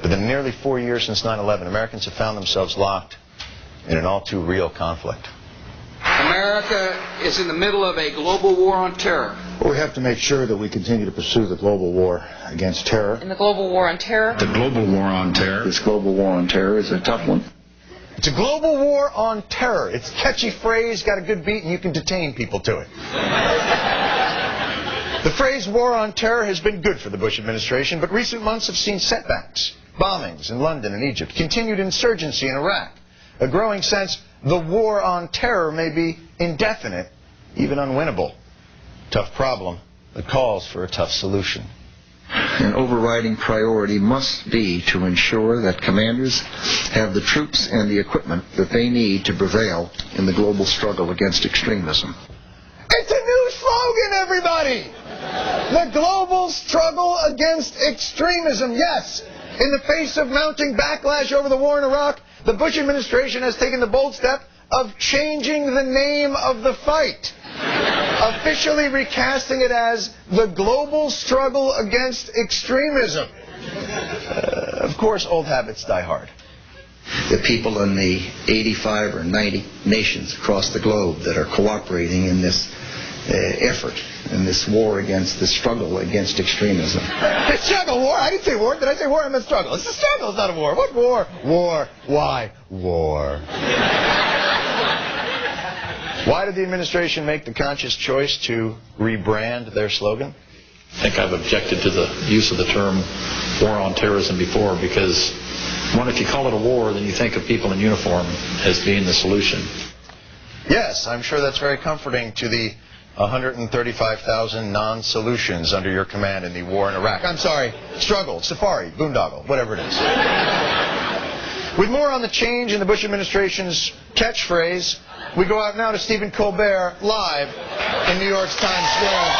Within nearly 4 years since 9/11, Americans have found themselves locked in an all-too-real conflict. America is in the middle of a global war on terror. Well, we have to make sure that we continue to pursue the global war against terror. In the global war on terror? The global war on terror. This global war on terror is a tough one. It's a global war on terror. It's a catchy phrase, got a good beat, and you can detain people to it. The phrase war on terror has been good for the Bush administration, but recent months have seen setbacks. Bombings in London and Egypt, continued insurgency in Iraq, a growing sense the war on terror may be indefinite, even unwinnable. Tough problem that calls for a tough solution. An overriding priority must be to ensure that commanders have the troops and the equipment that they need to prevail in the global struggle against extremism. It's a new slogan, everybody! The global struggle against extremism, yes! In the face of mounting backlash over the war in Iraq, the Bush administration has taken the bold step of changing the name of the fight, officially recasting it as the global struggle against extremism. Of course, old habits die hard. The people in the 85 or 90 nations across the globe that are cooperating in this effort, in this war against the struggle against extremism. The struggle, war? I didn't say war. Did I say war? I meant struggle. It's a struggle. It's not a war. What war? War. Why? War. Why did the administration make the conscious choice to rebrand their slogan? I think I've objected to the use of the term war on terrorism before because, one, if you call it a war, then you think of people in uniform as being the solution. Yes, I'm sure that's very comforting to the 135,000 non-solutions under your command in the war in Iraq. I'm sorry, struggle, safari, boondoggle, whatever it is. With more on the change in the Bush administration's catchphrase, we go out now to Stephen Colbert live in New York's Times Square.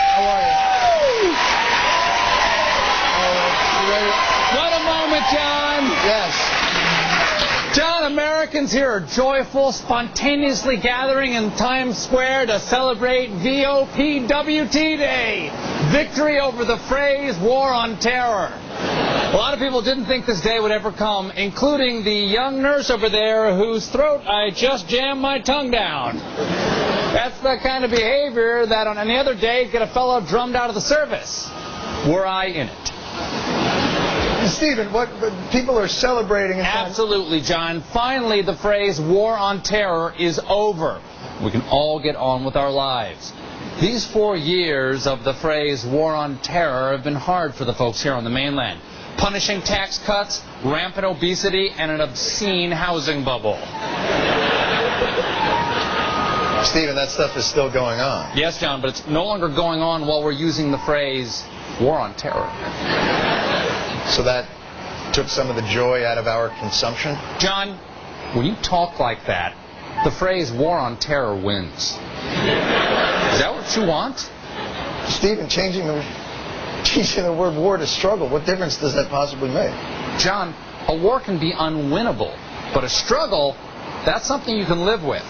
How are you? What a moment, John. Yes. John, Americans here are joyful, spontaneously gathering in Times Square to celebrate VOPWT Day, victory over the phrase war on terror. A lot of people didn't think this day would ever come, including the young nurse over there whose throat I just jammed my tongue down. That's the kind of behavior that on any other day get a fellow drummed out of the service. Were I in it. Stephen, what people are celebrating? Absolutely, John. Finally, the phrase war on terror is over. We can all get on with our lives. These 4 years of the phrase war on terror have been hard for the folks here on the mainland. Punishing tax cuts, rampant obesity, and an obscene housing bubble. Stephen, that stuff is still going on. Yes, John, but it's no longer going on while we're using the phrase war on terror. So that took some of the joy out of our consumption? John, when you talk like that, the phrase war on terror wins. Is that what you want? Stephen, changing the word war to struggle, what difference does that possibly make? John, a war can be unwinnable, but a struggle, that's something you can live with.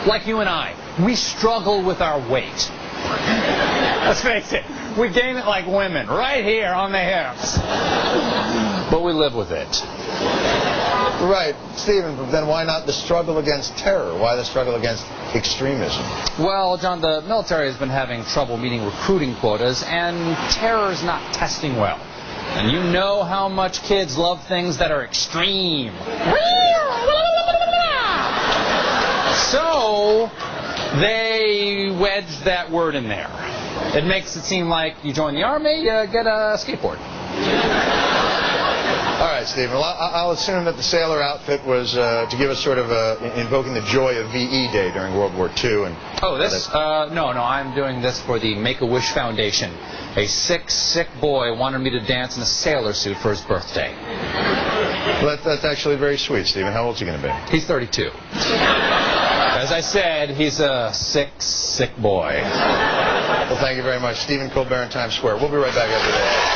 Like you and I, we struggle with our weight. Let's face it, we gain it like women, right here on the hips. But we live with it. Right, Stephen, but then why not the struggle against terror? Why the struggle against extremism? Well, John, the military has been having trouble meeting recruiting quotas, and terror is not testing well. And you know how much kids love things that are extreme. So they wedged that word in there. It makes it seem like you join the army, you get a skateboard. All right, Stephen. Well, I'll assume that the sailor outfit was to give us sort of invoking the joy of VE Day during World War II. And oh, this? No, I'm doing this for the Make-A-Wish Foundation. A sick boy wanted me to dance in a sailor suit for his birthday. Well, that's actually very sweet, Stephen. How old is he going to be? He's 32. As I said, he's a sick boy. Well, thank you very much. Stephen Colbert in Times Square. We'll be right back after this.